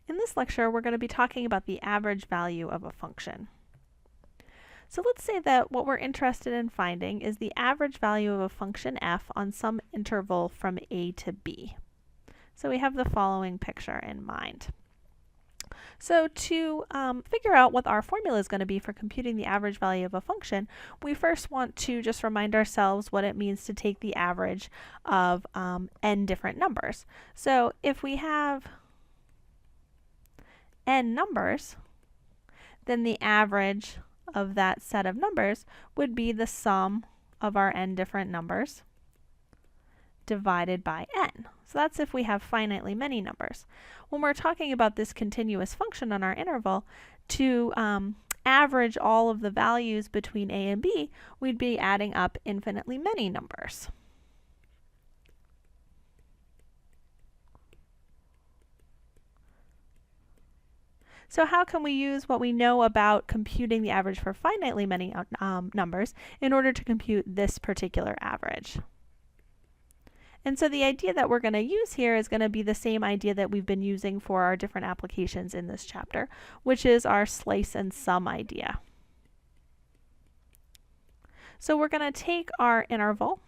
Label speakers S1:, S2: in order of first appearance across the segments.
S1: In this lecture, we're going to be talking about the average value of a function. So let's say that what we're interested in finding is the average value of a function f on some interval from a to b. So we have the following picture in mind. So to figure out what our formula is going to be for computing the average value of a function, we first want to just remind ourselves what it means to take the average of n different numbers. So if we have n numbers, then the average of that set of numbers would be the sum of our n different numbers divided by n. So that's if we have finitely many numbers. When we're talking about this continuous function on our interval, to average all of the values between a and b, we'd be adding up infinitely many numbers. So how can we use what we know about computing the average for finitely many numbers in order to compute this particular average? And so the idea that we're going to use here is going to be the same idea that we've been using for our different applications in this chapter, which is our slice and sum idea. So we're going to take our interval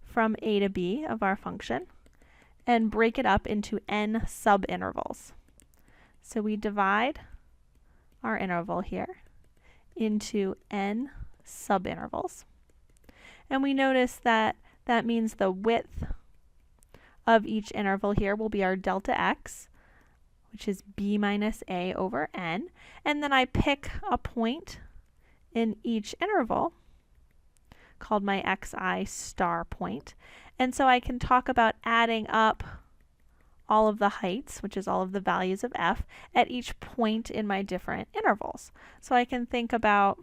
S1: from a to b of our function and break it up into n subintervals. So we divide our interval here into n subintervals. And we notice that that means the width of each interval here will be our delta x, which is b minus a over n. And then I pick a point in each interval called my xi star point. And so I can talk about adding up all of the heights, which is all of the values of f, at each point in my different intervals. So I can think about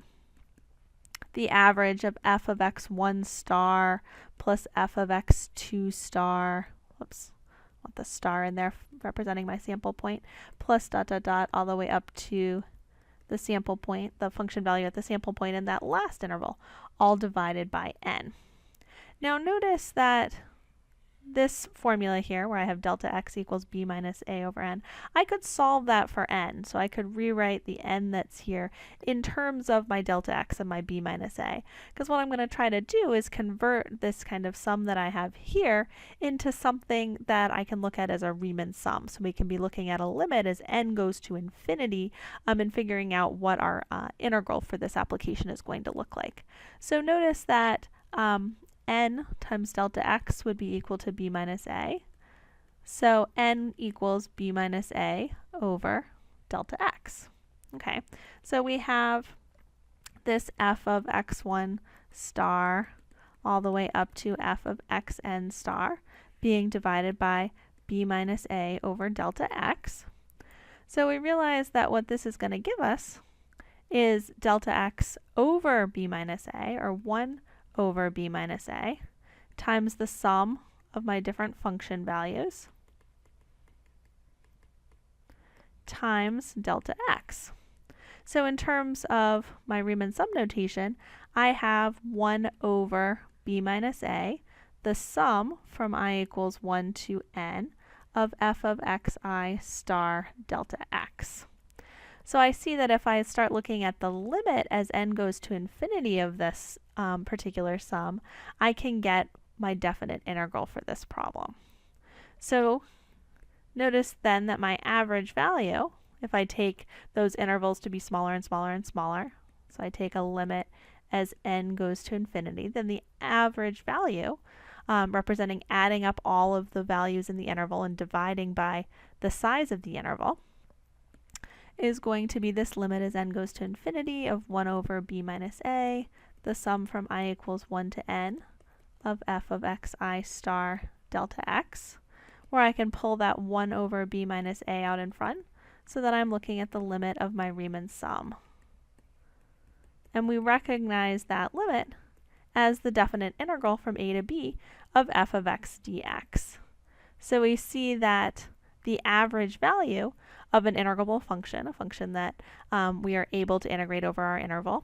S1: the average of f of x1 star plus f of x2 star, whoops, I want the star in there representing my sample point, plus dot dot dot all the way up to the sample point, the function value at the sample point in that last interval, all divided by n. Now notice that this formula here, where I have delta x equals b minus a over n, I could solve that for n. So I could rewrite the n that's here in terms of my delta x and my b minus a. Because what I'm going to try to do is convert this kind of sum that I have here into something that I can look at as a Riemann sum. So we can be looking at a limit as n goes to infinity and figuring out what our integral for this application is going to look like. So notice that n times delta x would be equal to b minus a. So n equals b minus a over delta x. Okay, so we have this f of x1 star all the way up to f of xn star being divided by b minus a over delta x. So we realize that what this is going to give us is delta x over b minus a, or 1 over b minus a, times the sum of my different function values times delta x. So in terms of my Riemann sum notation, I have 1 over b minus a, the sum from I equals 1 to n of f of xi star delta x. So I see that if I start looking at the limit as n goes to infinity of this particular sum, I can get my definite integral for this problem. So notice then that my average value, if I take those intervals to be smaller and smaller and smaller, so I take a limit as n goes to infinity, then the average value, representing adding up all of the values in the interval and dividing by the size of the interval, is going to be this limit as n goes to infinity of 1 over b minus a, the sum from I equals 1 to n of f of xi star delta x, where I can pull that 1 over b minus a out in front so that I'm looking at the limit of my Riemann sum. And we recognize that limit as the definite integral from a to b of f of x dx. So we see that the average value of an integrable function, a function that we are able to integrate over our interval,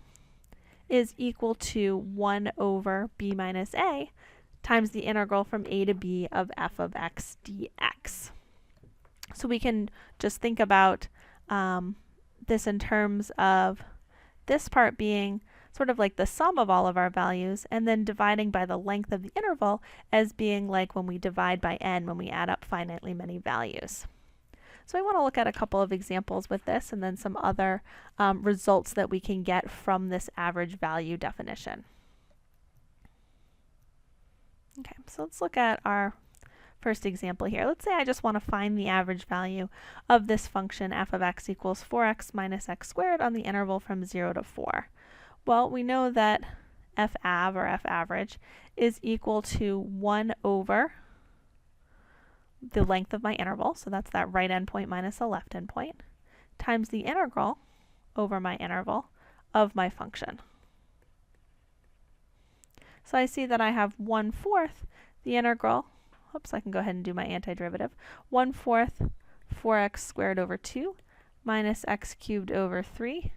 S1: is equal to 1 over b minus a times the integral from a to b of f of x dx. So we can just think about this in terms of this part being sort of like the sum of all of our values, and then dividing by the length of the interval as being like when we divide by n when we add up finitely many values. So I want to look at a couple of examples with this and then some other results that we can get from this average value definition. Okay, so let's look at our first example here. Let's say I just want to find the average value of this function f of x equals 4x minus x squared on the interval from 0 to 4. Well, we know that f_av, or f average, is equal to 1 over the length of my interval, so that's that right endpoint minus the left endpoint, times the integral over my interval of my function. So I see that I have 1/4 the integral, oops, I can go ahead and do my antiderivative, 1/4 4x squared over 2 minus x cubed over 3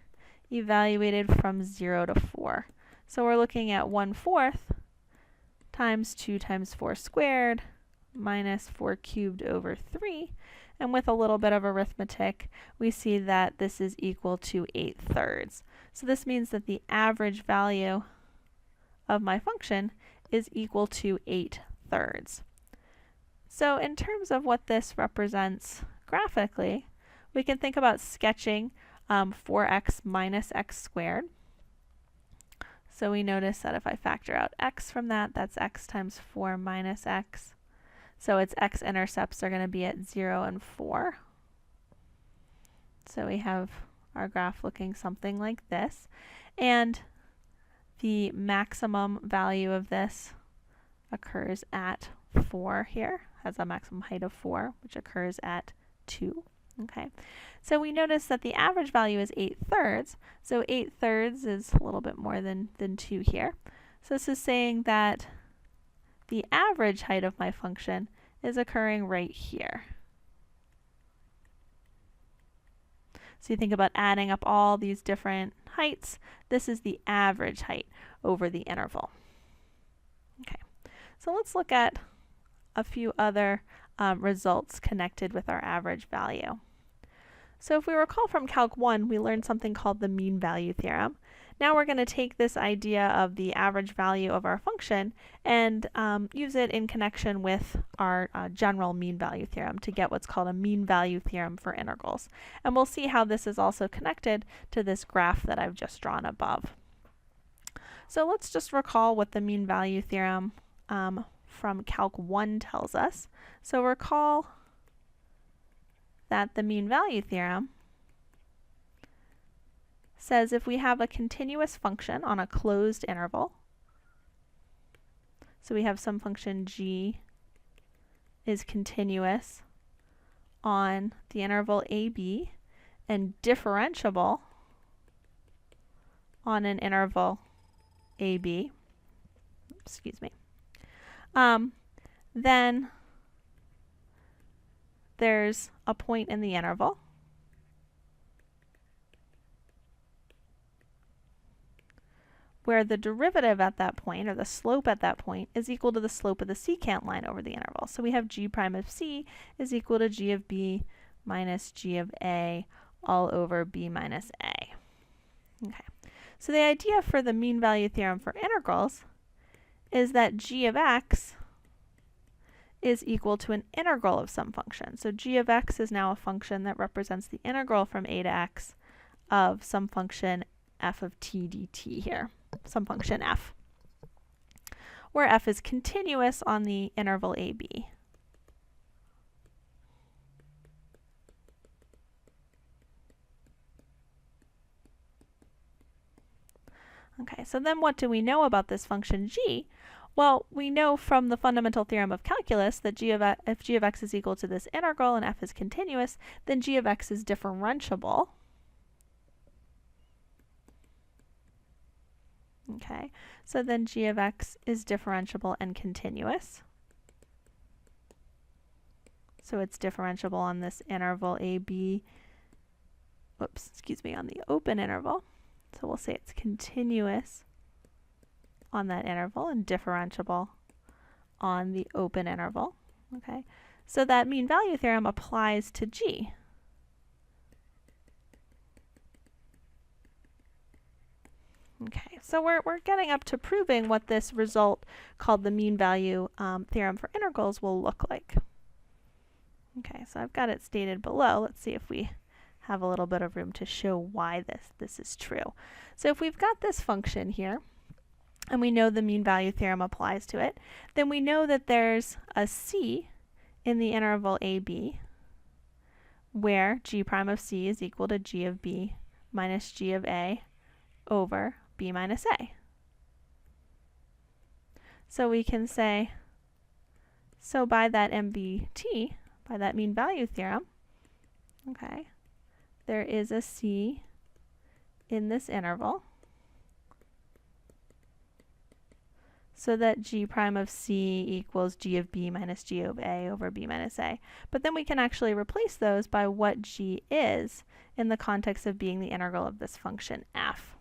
S1: evaluated from 0 to 4. So we're looking at 1/4 times 2 times 4 squared minus 4 cubed over 3, and with a little bit of arithmetic we see that this is equal to 8/3. So this means that the average value of my function is equal to 8/3. So in terms of what this represents graphically, we can think about sketching 4x minus x squared. So we notice that if I factor out x from that, that's x times 4 minus x. So its x-intercepts are going to be at 0 and 4. So we have our graph looking something like this. And the maximum value of this occurs at 4 here, has a maximum height of 4, which occurs at 2. Okay, so we notice that the average value is 8/3, so 8/3 is a little bit more than 2 here. So this is saying that the average height of my function is occurring right here. So you think about adding up all these different heights, this is the average height over the interval. Okay, so let's look at a few other results connected with our average value. So if we recall from Calc 1, we learned something called the mean value theorem. Now we're going to take this idea of the average value of our function and use it in connection with our general mean value theorem to get what's called a mean value theorem for integrals. And we'll see how this is also connected to this graph that I've just drawn above. So let's just recall what the mean value theorem from Calc 1 tells us. So recall that the mean value theorem says if we have a continuous function on a closed interval, so we have some function g is continuous on the interval ab and differentiable on an interval ab, excuse me, then there's a point in the interval where the derivative at that point, or the slope at that point, is equal to the slope of the secant line over the interval. So we have g prime of c is equal to g of b minus g of a all over b minus a. Okay. So the idea for the mean value theorem for integrals is that g of x is equal to an integral of some function. So g of x is now a function that represents the integral from a to x of some function f of t dt here, some function f, where f is continuous on the interval ab. Okay, so then what do we know about this function g? Well, we know from the fundamental theorem of calculus that if g of x is equal to this integral and f is continuous, then g of x is differentiable. Okay, so then g of x is differentiable and continuous. So it's differentiable on this interval ab, on the open interval. So we'll say it's continuous on that interval and differentiable on the open interval. Okay, So that mean value theorem applies to g. Okay, so we're getting up to proving what this result called the mean value theorem for integrals will look like. Okay, so I've got it stated below. Let's see if we have a little bit of room to show why this is true. So if we've got this function here, and we know the mean value theorem applies to it, then we know that there's a c in the interval ab, where g prime of c is equal to g of b minus g of a over b minus a. So we can say, so by that MVT, by that mean value theorem, okay, there is a c in this interval, so that g prime of c equals g of b minus g of a over b minus a. But then we can actually replace those by what g is in the context of being the integral of this function f.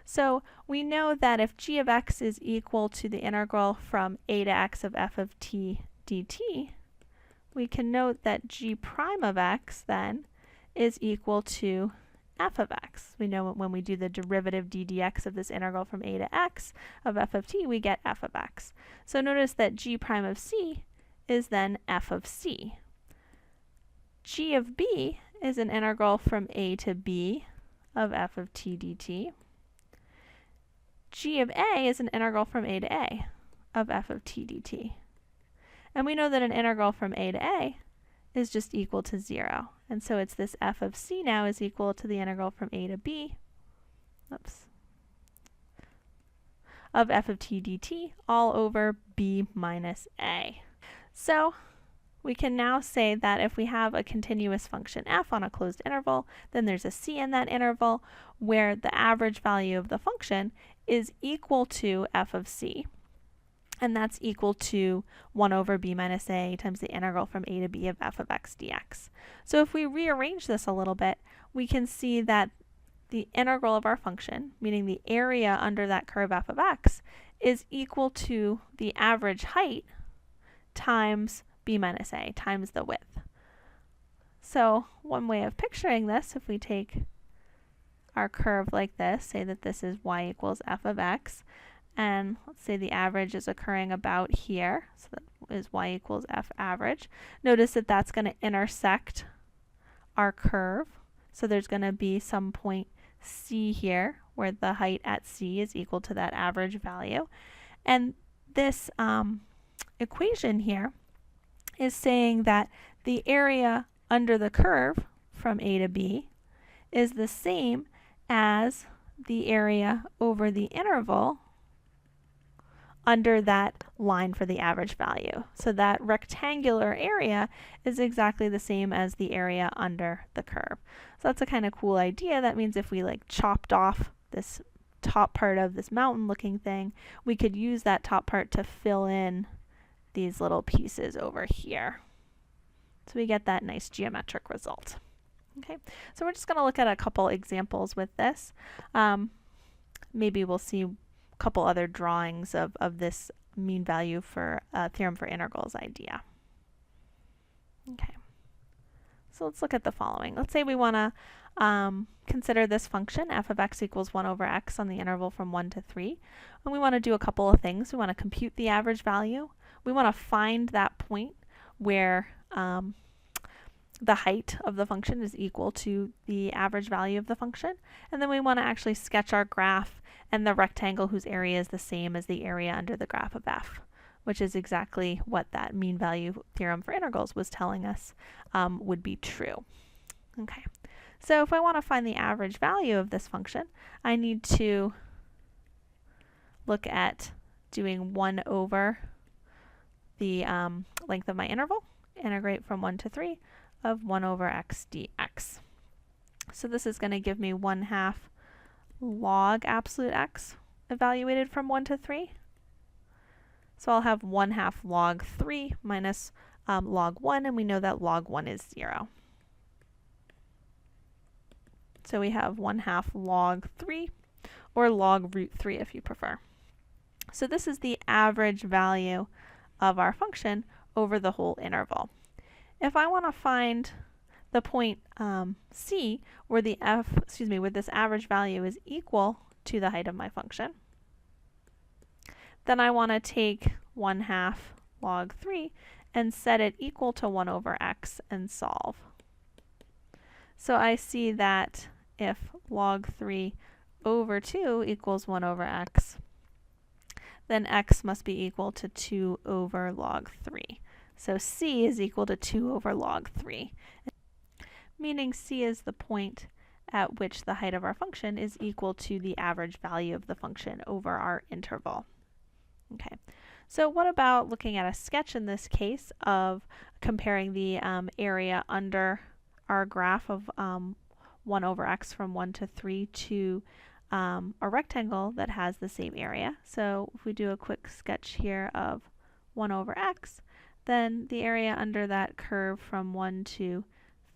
S1: So we know that if g of x is equal to the integral from a to x of f of t dt, we can note that g prime of x then is equal to f of x. We know when we do the derivative d dx of this integral from a to x of f of t, we get f of x. So notice that g prime of c is then f of c. G of b is an integral from a to b of f of t dt. G of a is an integral from a to a of f of t dt. And we know that an integral from a to a is just equal to 0. And so it's this f of c now is equal to the integral from a to b, of f of t dt all over b minus a. So we can now say that if we have a continuous function f on a closed interval, then there's a c in that interval where the average value of the function is equal to f of c. And that's equal to 1 over b minus a times the integral from a to b of f of x dx. So if we rearrange this a little bit, we can see that the integral of our function, meaning the area under that curve f of x, is equal to the average height times b minus a, times the width. So one way of picturing this, if we take our curve like this, say that this is y equals f of x, and let's say the average is occurring about here, so that is y equals f average. Notice that that's going to intersect our curve, so there's going to be some point c here where the height at c is equal to that average value. And this equation here is saying that the area under the curve from a to b is the same as the area over the interval under that line for the average value. So that rectangular area is exactly the same as the area under the curve. So that's a kind of cool idea. That means if we like chopped off this top part of this mountain looking thing, we could use that top part to fill in these little pieces over here. So we get that nice geometric result. Okay, so we're just going to look at a couple examples with this. Maybe we'll see couple other drawings of this mean value for theorem for integrals idea. Okay, so let's look at the following. Let's say we want to consider this function f of x equals 1 over x on the interval from 1 to 3, and we want to do a couple of things. We want to compute the average value. We want to find that point where the height of the function is equal to the average value of the function, and then we want to actually sketch our graph and the rectangle whose area is the same as the area under the graph of f, which is exactly what that mean value theorem for integrals was telling us would be true. Okay, so if I want to find the average value of this function, I need to look at doing 1 over the length of my interval, integrate from 1 to 3 of 1 over x dx. So this is going to give me 1/2 log absolute x evaluated from 1 to 3. So I'll have 1/2 log 3 minus log 1, and we know that log 1 is 0. So we have 1/2 log 3, or log root 3 if you prefer. So this is the average value of our function over the whole interval. if I want to find the point C where where this average value is equal to the height of my function, then I want to take 1/2 log 3 and set it equal to 1 over x and solve. So I see that if log 3 over 2 equals 1 over x, then x must be equal to 2 over log 3. So c is equal to 2 over log 3, meaning c is the point at which the height of our function is equal to the average value of the function over our interval. Okay, so what about looking at a sketch in this case of comparing the area under our graph of 1 over x from 1 to 3 to a rectangle that has the same area. So if we do a quick sketch here of 1 over x, then the area under that curve from 1 to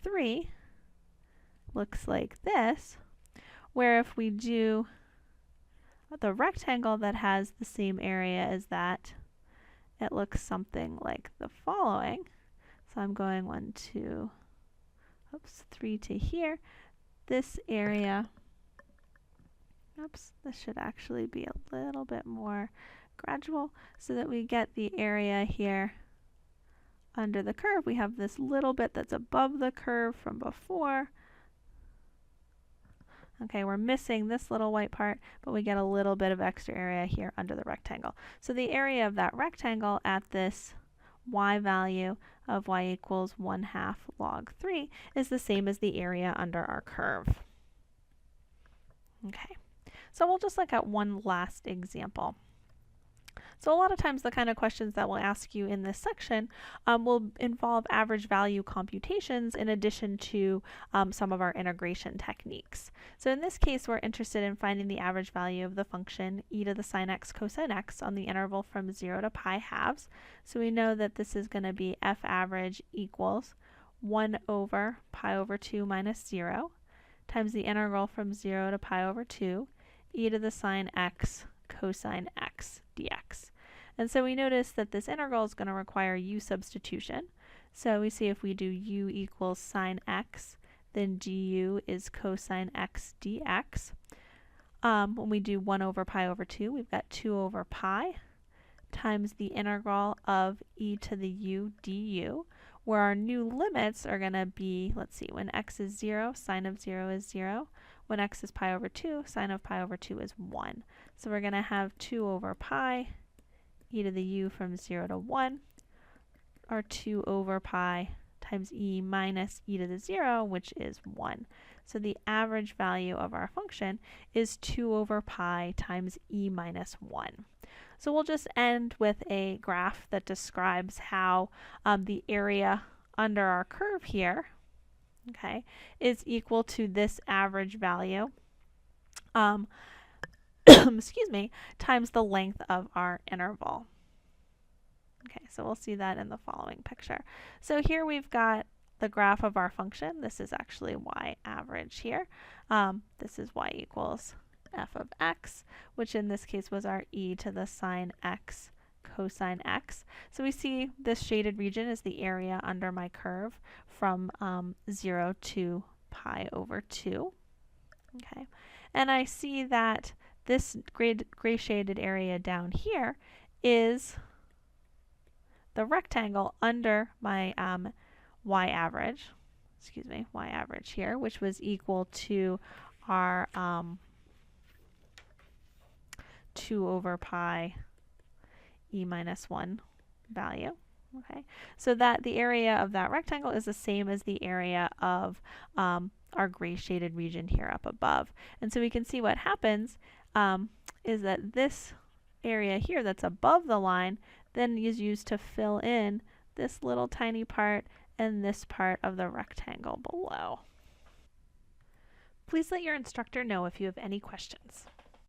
S1: 3 looks like this, where if we do the rectangle that has the same area as that, it looks something like the following. So I'm going 3 to here. This area, this should actually be a little bit more gradual so that we get the area here under the curve. We have this little bit that's above the curve from before. Okay, we're missing this little white part, but we get a little bit of extra area here under the rectangle. So the area of that rectangle at this y value of y equals 1/2 log 3 is the same as the area under our curve. Okay, so we'll just look at one last example. So a lot of times the kind of questions that we'll ask you in this section will involve average value computations in addition to some of our integration techniques. So in this case, we're interested in finding the average value of the function e to the sine x cosine x on the interval from 0 to pi halves. So we know that this is going to be f average equals 1 over pi over 2 minus 0 times the integral from 0 to pi over 2 e to the sine x cosine x dx. And so we notice that this integral is going to require u substitution. So we see if we do u equals sine x, then du is cosine x dx. When we do 1 over pi over 2, we've got 2 over pi times the integral of e to the u du, where our new limits are going to be, let's see, when x is 0, sine of 0 is 0. When x is pi over 2, sine of pi over 2 is 1. So we're going to have 2 over pi e to the u from 0 to 1, or 2 over pi times e minus e to the 0, which is 1. So the average value of our function is 2 over pi times e minus 1. So we'll just end with a graph that describes how the area under our curve here, okay, is equal to this average value, excuse me, times the length of our interval. Okay, so we'll see that in the following picture. So here we've got the graph of our function. This is actually y average here. This is y equals f of x, which in this case was our e to the sine x cosine x. So we see this shaded region is the area under my curve from 0 to pi over 2. Okay, and I see that this gray shaded area down here is the rectangle under my y average here, which was equal to our 2 over pi e minus 1 value. Okay, so that the area of that rectangle is the same as the area of our gray shaded region here up above. And so we can see what happens is that this area here that's above the line then is used to fill in this little tiny part and this part of the rectangle below. Please let your instructor know if you have any questions.